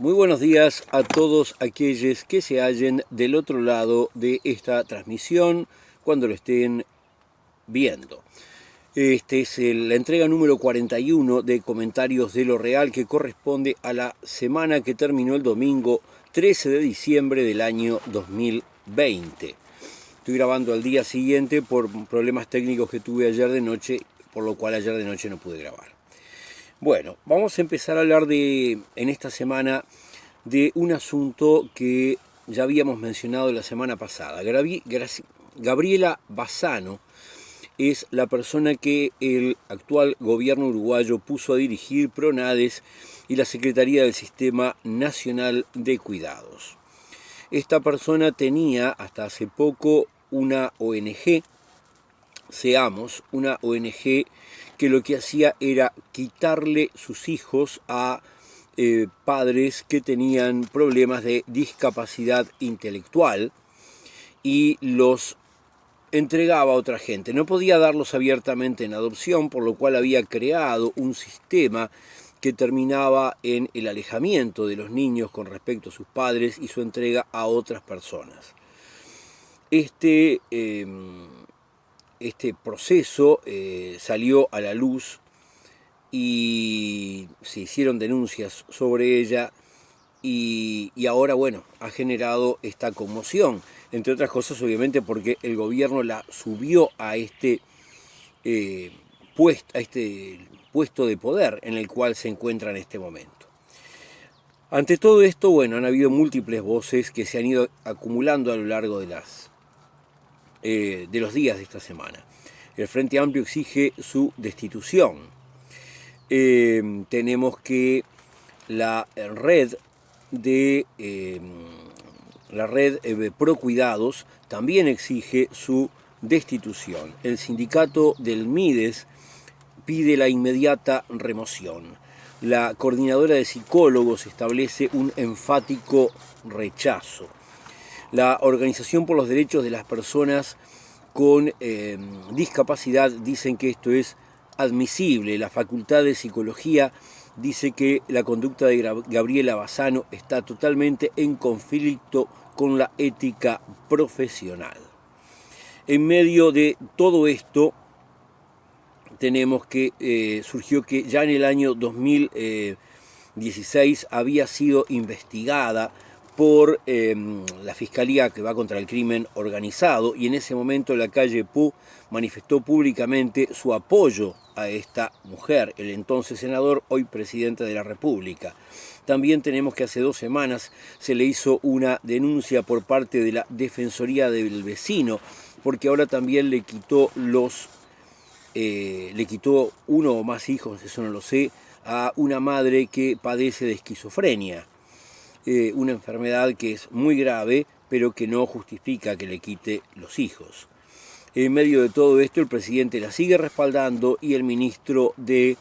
Muy buenos días a todos aquellos que se hallen del otro lado de esta transmisión cuando lo estén viendo. Este es la entrega número 41 de Comentarios de lo Real, que corresponde a la semana que terminó el domingo 13 de diciembre del año 2020. Estoy grabando al día siguiente por problemas técnicos que tuve ayer de noche, por lo cual ayer de noche no pude grabar. Bueno, vamos a empezar a hablar en esta semana de un asunto que ya habíamos mencionado la semana pasada. Gabriela Bassano es la persona que el actual gobierno uruguayo puso a dirigir Pronades y la Secretaría del Sistema Nacional de Cuidados. Esta persona tenía hasta hace poco una ONG, Seamos, una ONG que lo que hacía era quitarle sus hijos a padres que tenían problemas de discapacidad intelectual y los entregaba a otra gente. No podía darlos abiertamente en adopción, por lo cual había creado un sistema que terminaba en el alejamiento de los niños con respecto a sus padres y su entrega a otras personas. Este proceso salió a la luz y se hicieron denuncias sobre ella y ahora, bueno, ha generado esta conmoción, entre otras cosas obviamente porque el gobierno la subió a este puesto de poder en el cual se encuentra en este momento. Ante todo esto, bueno, han habido múltiples voces que se han ido acumulando a lo largo de los días de esta semana. El Frente Amplio exige su destitución. Tenemos que la red Pro Cuidados también exige su destitución. El sindicato del MIDES pide la inmediata remoción. La coordinadora de psicólogos establece un enfático rechazo. La Organización por los Derechos de las Personas con discapacidad dicen que esto es admisible. La Facultad de Psicología dice que la conducta de Gabriela Bassano está totalmente en conflicto con la ética profesional. En medio de todo esto, tenemos que surgió que ya en el año 2016 había sido investigada por la Fiscalía que va contra el crimen organizado, y en ese momento la calle Pou manifestó públicamente su apoyo a esta mujer, el entonces senador, hoy presidente de la República. También tenemos que hace 2 semanas se le hizo una denuncia por parte de la Defensoría del Vecino, porque ahora también le quitó uno o más hijos, eso no lo sé, a una madre que padece de esquizofrenia. Una enfermedad que es muy grave, pero que no justifica que le quite los hijos. En medio de todo esto, el presidente la sigue respaldando y el ministro de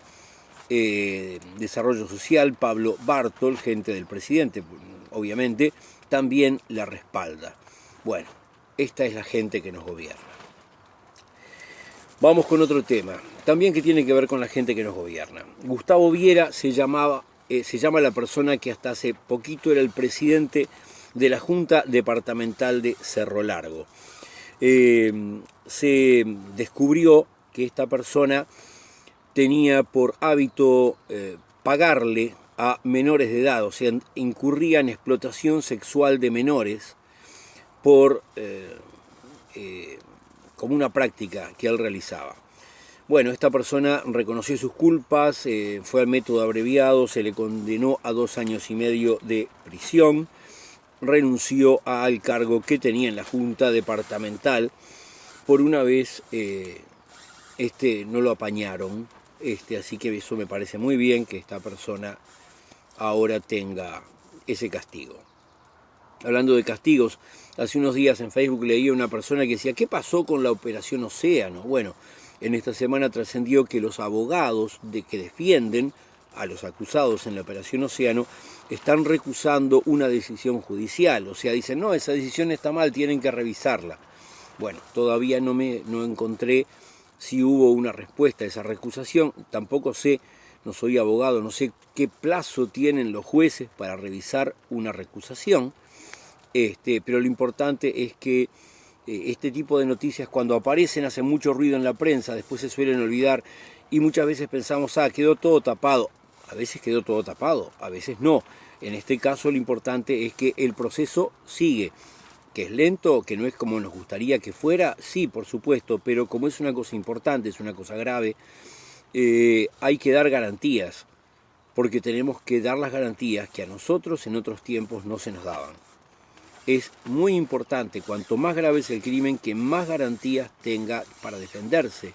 Desarrollo Social, Pablo Bartol, gente del presidente, obviamente, también la respalda. Bueno, esta es la gente que nos gobierna. Vamos con otro tema, también que tiene que ver con la gente que nos gobierna. Gustavo Viera se llama la persona que hasta hace poquito era el presidente de la Junta Departamental de Cerro Largo. Se descubrió que esta persona tenía por hábito pagarle a menores de edad, o sea, incurría en explotación sexual de menores como una práctica que él realizaba. Bueno, esta persona reconoció sus culpas, fue al método abreviado, se le condenó a 2 años y medio de prisión, renunció al cargo que tenía en la Junta Departamental. Por una vez no lo apañaron, así que eso me parece muy bien que esta persona ahora tenga ese castigo. Hablando de castigos, hace unos días en Facebook leía una persona que decía, ¿qué pasó con la Operación Océano? Bueno, en esta semana trascendió que los abogados que defienden a los acusados en la Operación Océano están recusando una decisión judicial. O sea, dicen, no, esa decisión está mal, tienen que revisarla. Bueno, todavía no encontré si hubo una respuesta a esa recusación, tampoco sé no soy abogado, no sé qué plazo tienen los jueces para revisar una recusación, pero lo importante es que este tipo de noticias cuando aparecen hacen mucho ruido en la prensa, después se suelen olvidar y muchas veces pensamos, quedó todo tapado. A veces quedó todo tapado, a veces no. En este caso lo importante es que el proceso sigue. ¿Que es lento? ¿Que no es como nos gustaría que fuera? Sí, por supuesto, pero como es una cosa importante, es una cosa grave, hay que dar garantías, porque tenemos que dar las garantías que a nosotros en otros tiempos no se nos daban. Es muy importante, cuanto más grave es el crimen, que más garantías tenga para defenderse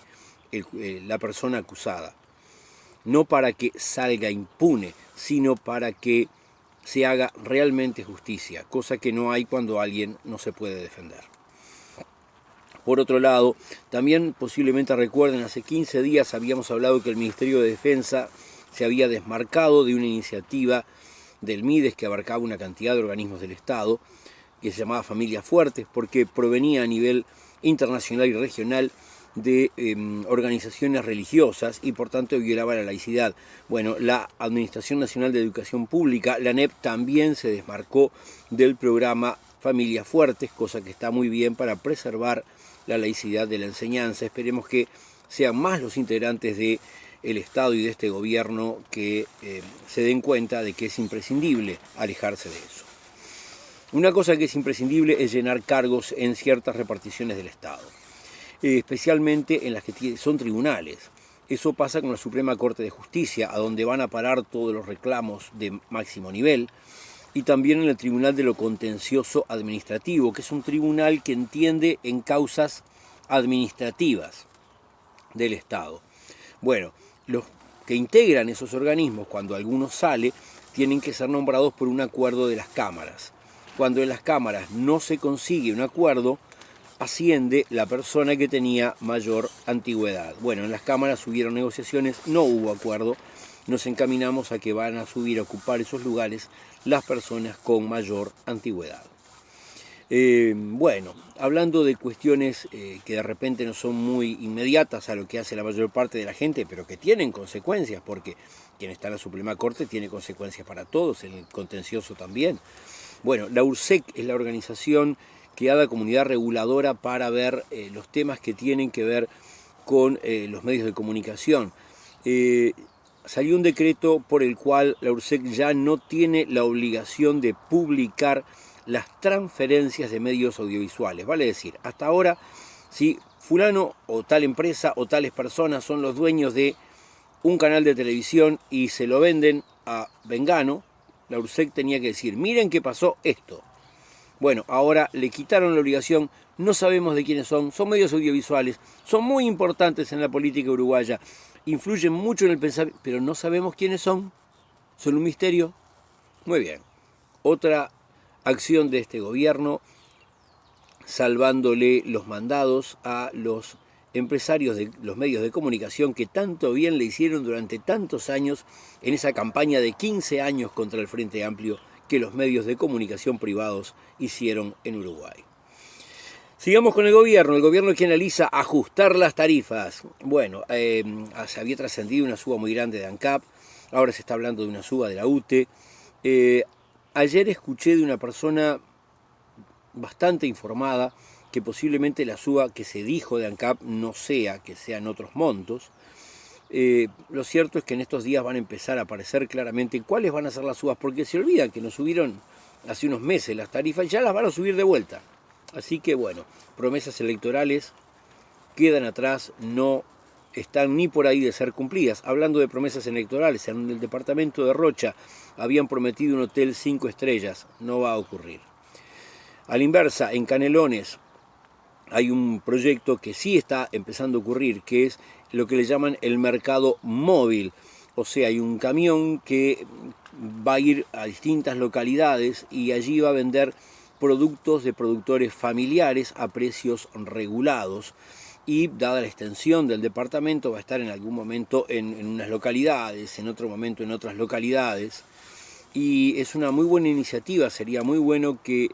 la persona acusada. No para que salga impune, sino para que se haga realmente justicia, cosa que no hay cuando alguien no se puede defender. Por otro lado, también posiblemente recuerden, hace 15 días habíamos hablado que el Ministerio de Defensa se había desmarcado de una iniciativa del MIDES que abarcaba una cantidad de organismos del Estado, que se llamaba Familias Fuertes, porque provenía a nivel internacional y regional de organizaciones religiosas y por tanto violaba la laicidad. Bueno, la Administración Nacional de Educación Pública, la ANEP, también se desmarcó del programa Familias Fuertes, cosa que está muy bien para preservar la laicidad de la enseñanza. Esperemos que sean más los integrantes del Estado y de este gobierno que se den cuenta de que es imprescindible alejarse de eso. Una cosa que es imprescindible es llenar cargos en ciertas reparticiones del Estado, especialmente en las que son tribunales. Eso pasa con la Suprema Corte de Justicia, a donde van a parar todos los reclamos de máximo nivel, y también en el Tribunal de lo Contencioso Administrativo, que es un tribunal que entiende en causas administrativas del Estado. Bueno, los que integran esos organismos, cuando alguno sale, tienen que ser nombrados por un acuerdo de las cámaras. Cuando en las cámaras no se consigue un acuerdo, asciende la persona que tenía mayor antigüedad. Bueno, en las cámaras hubieron negociaciones, no hubo acuerdo, nos encaminamos a que van a subir a ocupar esos lugares las personas con mayor antigüedad. Bueno, hablando de cuestiones que de repente no son muy inmediatas a lo que hace la mayor parte de la gente, pero que tienen consecuencias, porque quien está en la Suprema Corte tiene consecuencias para todos, en el contencioso también. Bueno, la URSEC es la organización creada comunidad reguladora para ver los temas que tienen que ver con los medios de comunicación. Salió un decreto por el cual la URSEC ya no tiene la obligación de publicar las transferencias de medios audiovisuales. Vale decir, hasta ahora, si fulano o tal empresa o tales personas son los dueños de un canal de televisión y se lo venden a Vengano, la URSEC tenía que decir, miren qué pasó esto. Bueno, ahora le quitaron la obligación, no sabemos de quiénes son medios audiovisuales, son muy importantes en la política uruguaya, influyen mucho en el pensamiento, pero no sabemos quiénes son un misterio. Muy bien, otra acción de este gobierno, salvándole los mandados a los empresarios de los medios de comunicación que tanto bien le hicieron durante tantos años en esa campaña de 15 años contra el Frente Amplio que los medios de comunicación privados hicieron en Uruguay. Sigamos con el gobierno que analiza ajustar las tarifas. Bueno, se había trascendido una suba muy grande de ANCAP, ahora se está hablando de una suba de la UTE. Ayer escuché de una persona bastante informada que posiblemente la suba que se dijo de ANCAP no sea, que sean otros montos. Lo cierto es que en estos días van a empezar a aparecer claramente cuáles van a ser las subas, porque se olvidan que nos subieron hace unos meses las tarifas y ya las van a subir de vuelta. Así que bueno, promesas electorales quedan atrás, no están ni por ahí de ser cumplidas. Hablando de promesas electorales, en el departamento de Rocha habían prometido un hotel 5 estrellas, no va a ocurrir. A la inversa, en Canelones hay un proyecto que sí está empezando a ocurrir, que es lo que le llaman el mercado móvil. O sea, hay un camión que va a ir a distintas localidades y allí va a vender productos de productores familiares a precios regulados. Y dada la extensión del departamento, va a estar en algún momento en unas localidades, en otro momento en otras localidades. Y es una muy buena iniciativa, sería muy bueno que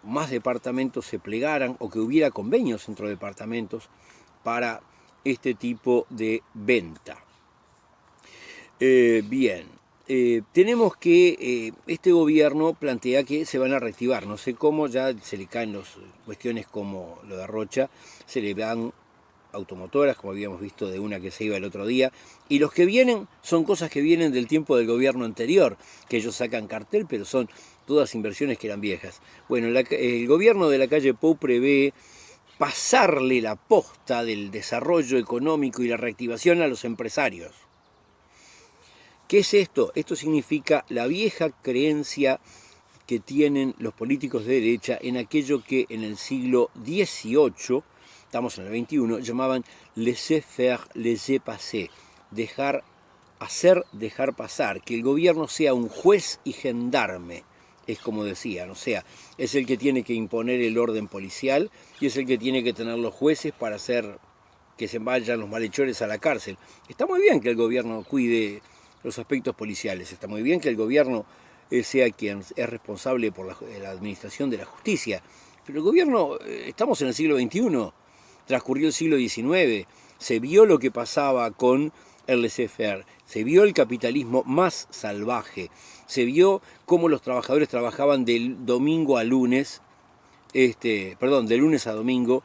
más departamentos se plegaran o que hubiera convenios entre departamentos para este tipo de venta. Bien, tenemos que este gobierno plantea que se van a reactivar, no sé cómo, ya se le caen las cuestiones como lo de Rocha, se le dan automotoras, como habíamos visto de una que se iba el otro día, y los que vienen son cosas que vienen del tiempo del gobierno anterior, que ellos sacan cartel, pero son todas inversiones que eran viejas. Bueno, el gobierno de la calle Pou prevé pasarle la posta del desarrollo económico y la reactivación a los empresarios. ¿Qué es esto? Esto significa la vieja creencia que tienen los políticos de derecha en aquello que en el siglo XVIII, estamos en el XXI, llamaban laissez-faire, laissez-passer, dejar hacer, dejar pasar, que el gobierno sea un juez y gendarme, es como decían, o sea, es el que tiene que imponer el orden policial y es el que tiene que tener los jueces para hacer que se vayan los malhechores a la cárcel. Está muy bien que el gobierno cuide los aspectos policiales, está muy bien que el gobierno sea quien es responsable por la administración de la justicia, pero el gobierno, estamos en el siglo XXI, transcurrió el siglo XIX, se vio lo que pasaba con el laissez-faire, se vio el capitalismo más salvaje, se vio cómo los trabajadores trabajaban del domingo a lunes, de lunes a domingo,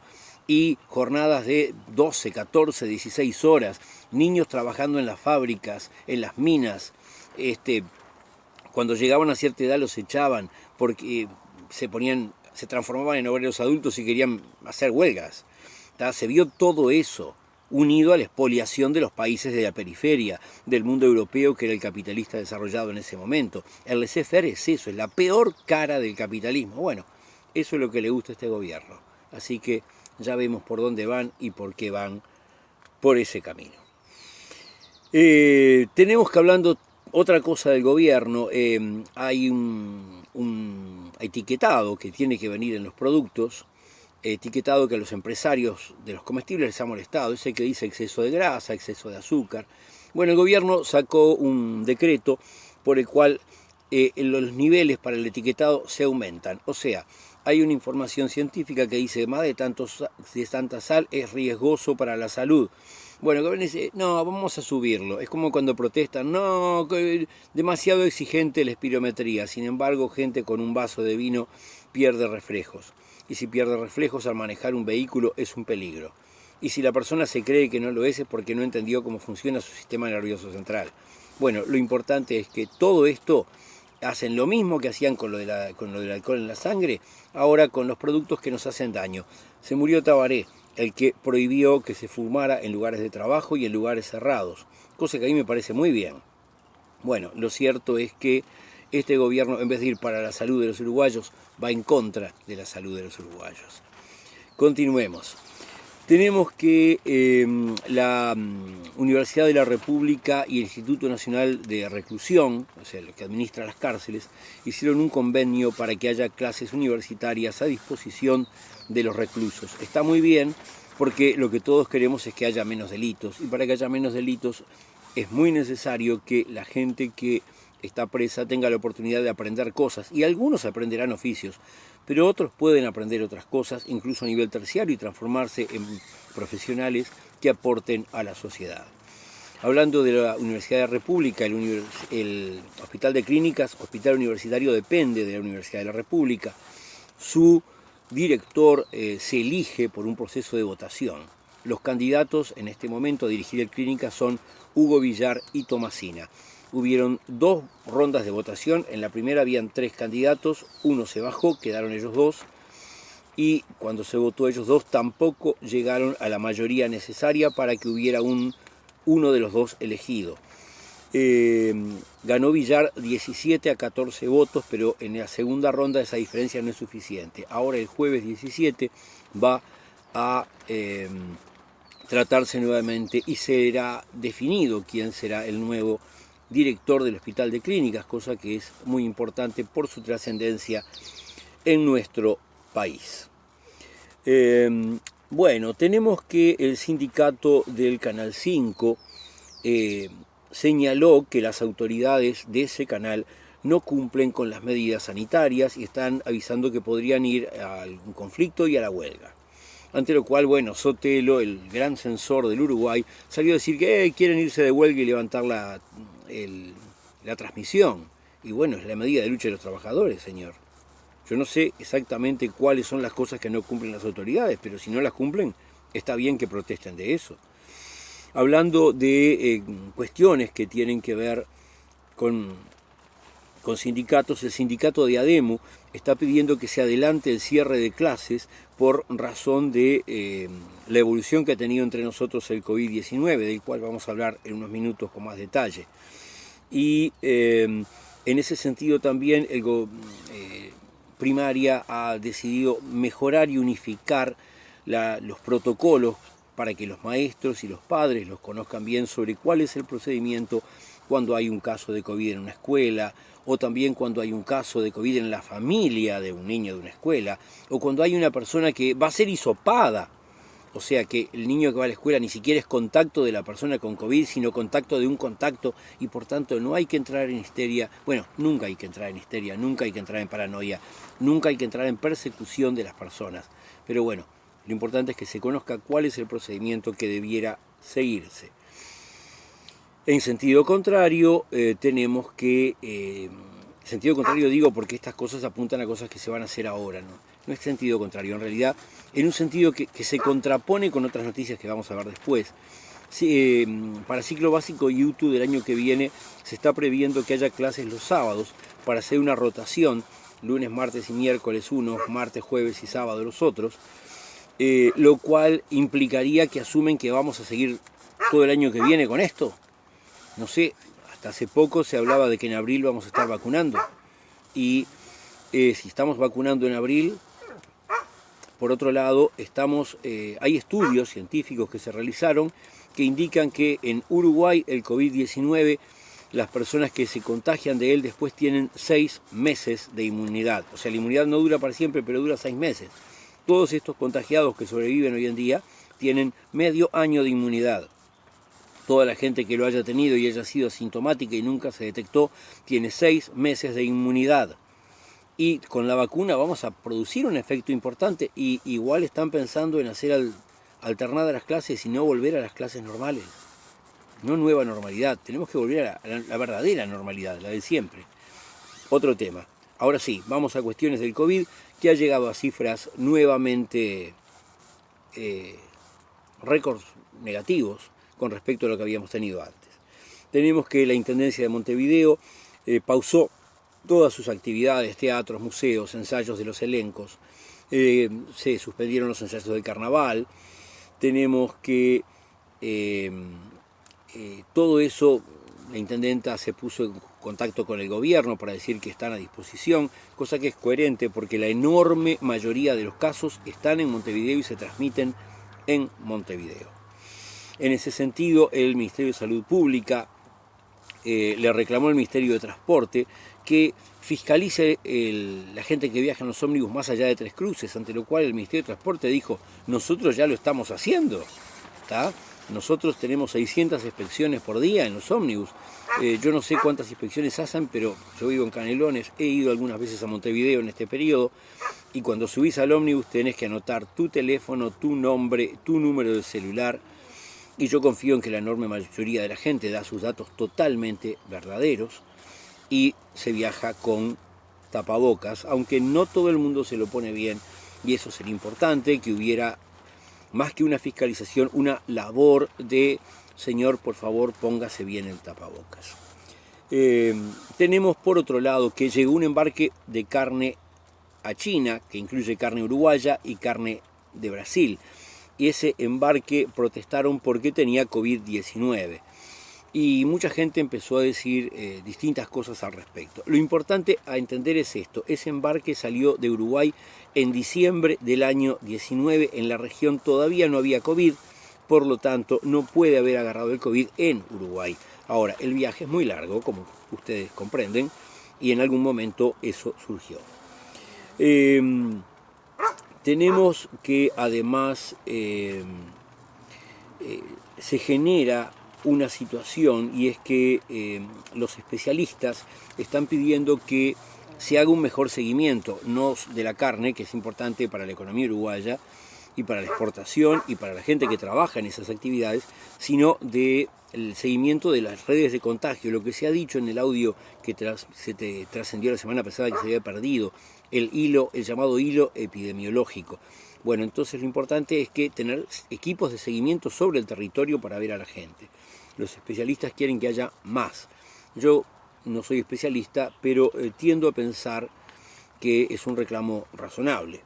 y jornadas de 12, 14, 16 horas, niños trabajando en las fábricas, en las minas, cuando llegaban a cierta edad los echaban porque se transformaban en obreros adultos y querían hacer huelgas. Se vio todo eso unido a la expoliación de los países de la periferia, del mundo europeo que era el capitalista desarrollado en ese momento. El laissez-faire es eso, es la peor cara del capitalismo. Bueno, eso es lo que le gusta a este gobierno. Así que ya vemos por dónde van y por qué van por ese camino. Tenemos que hablando otra cosa del gobierno, hay un etiquetado que tiene que venir en los productos, etiquetado que a los empresarios de los comestibles les ha molestado, ese que dice exceso de grasa, exceso de azúcar. Bueno, el gobierno sacó un decreto por el cual los niveles para el etiquetado se aumentan, o sea, hay una información científica que dice más de tanta sal es riesgoso para la salud. Bueno, el gobierno dice, no, vamos a subirlo. Es como cuando protestan, no, demasiado exigente la espirometría. Sin embargo, gente con un vaso de vino pierde reflejos. Y si pierde reflejos al manejar un vehículo es un peligro. Y si la persona se cree que no lo es porque no entendió cómo funciona su sistema nervioso central. Bueno, lo importante es que todo esto hacen lo mismo que hacían con lo del alcohol en la sangre, ahora con los productos que nos hacen daño. Se murió Tabaré, el que prohibió que se fumara en lugares de trabajo y en lugares cerrados, cosa que a mí me parece muy bien. Bueno, lo cierto es que este gobierno, en vez de ir para la salud de los uruguayos, va en contra de la salud de los uruguayos. Continuemos. Tenemos que la Universidad de la República y el Instituto Nacional de Reclusión, o sea, lo que administra las cárceles, hicieron un convenio para que haya clases universitarias a disposición de los reclusos. Está muy bien porque lo que todos queremos es que haya menos delitos, y para que haya menos delitos es muy necesario que la gente que está presa tenga la oportunidad de aprender cosas, y algunos aprenderán oficios, pero otros pueden aprender otras cosas, incluso a nivel terciario, y transformarse en profesionales que aporten a la sociedad. Hablando de la Universidad de la República, el Hospital de Clínicas, Hospital Universitario, depende de la Universidad de la República. Su director se elige por un proceso de votación. Los candidatos en este momento a dirigir el Clínica son Hugo Villar y Tomasina. Hubieron 2 rondas de votación, en la primera habían 3 candidatos, uno se bajó, quedaron ellos 2, y cuando se votó ellos 2 tampoco llegaron a la mayoría necesaria para que hubiera uno de los 2 elegido. Ganó Villar 17 a 14 votos, pero en la segunda ronda esa diferencia no es suficiente. Ahora el jueves 17 va a tratarse nuevamente y será definido quién será el nuevo director del Hospital de Clínicas, cosa que es muy importante por su trascendencia en nuestro país. Bueno, tenemos que el sindicato del Canal 5 señaló que las autoridades de ese canal no cumplen con las medidas sanitarias y están avisando que podrían ir al conflicto y a la huelga. Ante lo cual, bueno, Sotelo, el gran censor del Uruguay, salió a decir que quieren irse de huelga y levantar la transmisión. Y bueno, es la medida de lucha de los trabajadores, señor. Yo no sé exactamente cuáles son las cosas que no cumplen las autoridades, pero si no las cumplen, está bien que protesten de eso. Hablando de cuestiones que tienen que ver con sindicatos, el sindicato de ADEMU está pidiendo que se adelante el cierre de clases por razón de la evolución que ha tenido entre nosotros el COVID-19, del cual vamos a hablar en unos minutos con más detalle. Y en ese sentido también Primaria ha decidido mejorar y unificar los protocolos para que los maestros y los padres los conozcan bien sobre cuál es el procedimiento cuando hay un caso de COVID en una escuela, o también cuando hay un caso de COVID en la familia de un niño de una escuela, o cuando hay una persona que va a ser hisopada. O sea que el niño que va a la escuela ni siquiera es contacto de la persona con COVID, sino contacto de un contacto, y por tanto no hay que entrar en histeria. Bueno, nunca hay que entrar en histeria, nunca hay que entrar en paranoia, nunca hay que entrar en persecución de las personas. Pero bueno, lo importante es que se conozca cuál es el procedimiento que debiera seguirse. En sentido contrario, tenemos que... sentido contrario digo porque estas cosas apuntan a cosas que se van a hacer ahora, no es sentido contrario, en realidad en un sentido que se contrapone con otras noticias que vamos a ver después. Sí, para ciclo básico y UTU del año que viene se está previendo que haya clases los sábados para hacer una rotación, lunes, martes y miércoles unos, martes, jueves y sábado los otros, lo cual implicaría que asumen que vamos a seguir todo el año que viene con esto. No sé, hasta hace poco se hablaba de que en abril vamos a estar vacunando, y si estamos vacunando en abril, por otro lado, hay estudios científicos que se realizaron que indican que en Uruguay el COVID-19, las personas que se contagian de él después tienen 6 meses de inmunidad. O sea, la inmunidad no dura para siempre, pero dura 6 meses. Todos estos contagiados que sobreviven hoy en día tienen medio año de inmunidad. Toda la gente que lo haya tenido y haya sido asintomática y nunca se detectó, tiene 6 meses de inmunidad. Y con la vacuna vamos a producir un efecto importante, y igual están pensando en hacer alternadas las clases y no volver a las clases normales. No nueva normalidad, tenemos que volver a la verdadera normalidad, la de siempre. Otro tema. Ahora sí, vamos a cuestiones del COVID, que ha llegado a cifras nuevamente récords negativos con respecto a lo que habíamos tenido antes. Tenemos que la Intendencia de Montevideo pausó todas sus actividades, teatros, museos, ensayos de los elencos, se suspendieron los ensayos del carnaval. Tenemos que todo eso, la intendenta se puso en contacto con el gobierno para decir que están a disposición, cosa que es coherente porque la enorme mayoría de los casos están en Montevideo y se transmiten en Montevideo. En ese sentido, el Ministerio de Salud Pública le reclamó al Ministerio de Transporte que fiscalice la gente que viaja en los ómnibus más allá de Tres Cruces, ante lo cual el Ministerio de Transporte dijo: nosotros ya lo estamos haciendo, ¿está? Nosotros tenemos 600 inspecciones por día en los ómnibus. Yo no sé cuántas inspecciones hacen, pero yo vivo en Canelones, he ido algunas veces a Montevideo en este periodo, y cuando subís al ómnibus tenés que anotar tu teléfono, tu nombre, tu número de celular, y yo confío en que la enorme mayoría de la gente da sus datos totalmente verdaderos, y se viaja con tapabocas, aunque no todo el mundo se lo pone bien, y eso sería importante, que hubiera, más que una fiscalización, una labor de: señor, por favor, póngase bien el tapabocas. Tenemos por otro lado que llegó un embarque de carne a China, que incluye carne uruguaya y carne de Brasil, y ese embarque protestaron porque tenía COVID-19. Y mucha gente empezó a decir distintas cosas al respecto. Lo importante a entender es esto: ese embarque salió de Uruguay en diciembre del año 19, en la región todavía no había COVID, por lo tanto no puede haber agarrado el COVID en Uruguay. Ahora, el viaje es muy largo, como ustedes comprenden, y en algún momento eso surgió. Tenemos que además se genera una situación, y es que los especialistas están pidiendo que se haga un mejor seguimiento, no de la carne, que es importante para la economía uruguaya y para la exportación y para la gente que trabaja en esas actividades, sino de el seguimiento de las redes de contagio, lo que se ha dicho en el audio que se te trascendió la semana pasada que se había perdido, el llamado hilo epidemiológico. Bueno, entonces lo importante es que tener equipos de seguimiento sobre el territorio para ver a la gente. Los especialistas quieren que haya más. Yo no soy especialista, pero tiendo a pensar que es un reclamo razonable.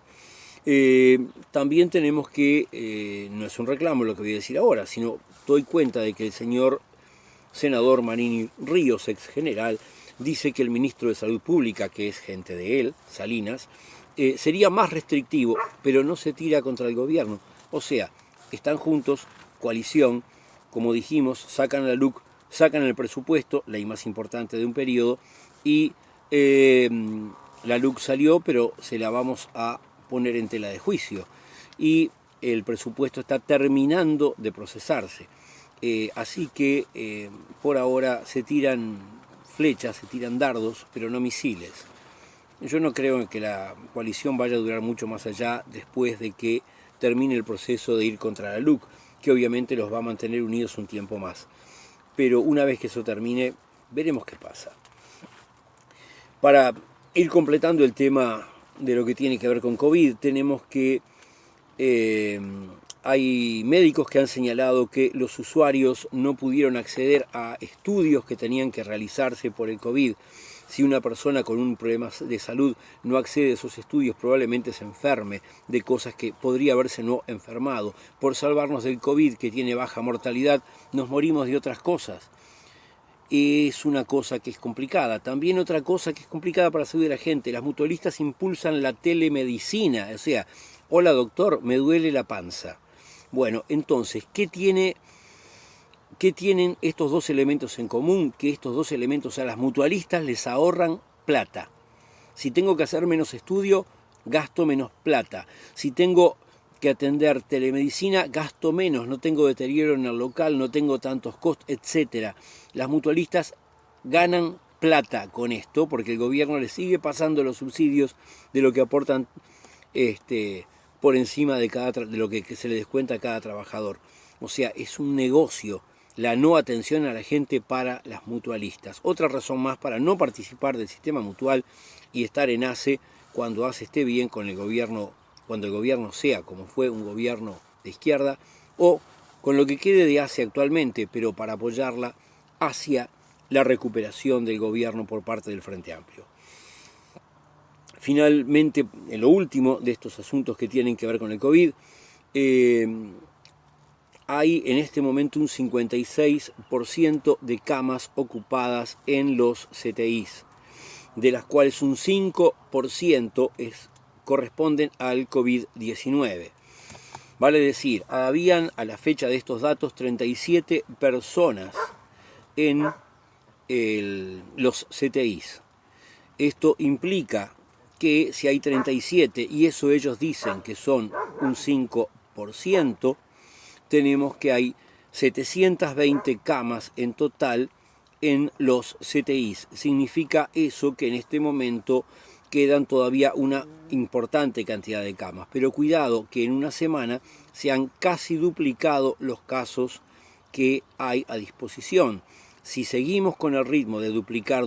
También tenemos que, no es un reclamo lo que voy a decir ahora, sino doy cuenta de que el señor senador Marini Ríos, ex general, dice que el ministro de Salud Pública, que es gente de él, Salinas, sería más restrictivo, pero no se tira contra el gobierno. O sea, están juntos, coalición, como dijimos, sacan la LUC, sacan el presupuesto, ley más importante de un periodo, y la LUC salió, pero se la vamos a poner en tela de juicio. Y el presupuesto está terminando de procesarse. Así que por ahora se tiran flechas, se tiran dardos, pero no misiles. Yo no creo que la coalición vaya a durar mucho más allá después de que termine el proceso de ir contra la LUC, que obviamente los va a mantener unidos un tiempo más. Pero una vez que eso termine, veremos qué pasa. Para ir completando el tema de lo que tiene que ver con COVID, tenemos que hay médicos que han señalado que los usuarios no pudieron acceder a estudios que tenían que realizarse por el COVID. Si una persona con un problema de salud no accede a esos estudios, probablemente se enferme de cosas que podría haberse no enfermado. Por salvarnos del COVID, que tiene baja mortalidad, nos morimos de otras cosas. Es una cosa que es complicada. También otra cosa que es complicada para la salud de la gente. Las mutualistas impulsan la telemedicina. O sea, hola doctor, me duele la panza. Bueno, entonces, ¿qué tienen estos dos elementos en común? Que estos dos elementos a las mutualistas les ahorran plata. Si tengo que hacer menos estudio, gasto menos plata. Si tengo que atender telemedicina, gasto menos, no tengo deterioro en el local, no tengo tantos costos, etc. Las mutualistas ganan plata con esto, porque el gobierno les sigue pasando los subsidios de lo que aportan por encima de lo que se le descuenta a cada trabajador. O sea, es un negocio la no atención a la gente para las mutualistas. Otra razón más para no participar del sistema mutual y estar en ACE cuando ACE esté bien con el gobierno, cuando el gobierno sea como fue un gobierno de izquierda, o con lo que quede de ACE actualmente, pero para apoyarla hacia la recuperación del gobierno por parte del Frente Amplio. Finalmente, en lo último de estos asuntos que tienen que ver con el COVID, hay en este momento un 56% de camas ocupadas en los CTIs, de las cuales un 5% corresponden al COVID-19. Vale decir, habían a la fecha de estos datos 37 personas en los CTIs. Esto implica que si hay 37 y eso ellos dicen que son un 5%, tenemos que hay 720 camas en total en los CTIs. Significa eso que en este momento quedan todavía una importante cantidad de camas. Pero cuidado que en una semana se han casi duplicado los casos que hay a disposición. Si seguimos con el ritmo de duplicar,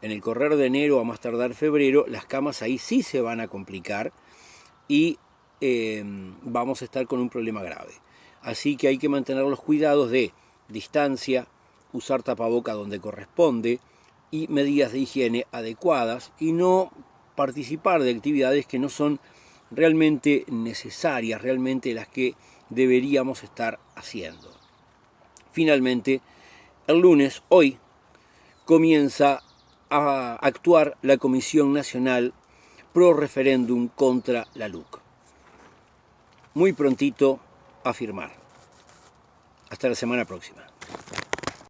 en el correr de enero a más tardar febrero, las camas ahí sí se van a complicar y vamos a estar con un problema grave. Así que hay que mantener los cuidados de distancia, usar tapaboca donde corresponde y medidas de higiene adecuadas y no participar de actividades que no son realmente necesarias, realmente las que deberíamos estar haciendo. Finalmente, el lunes, hoy, comienza a actuar la Comisión Nacional Pro Referéndum contra la LUC. Muy prontito a firmar. Hasta la semana próxima.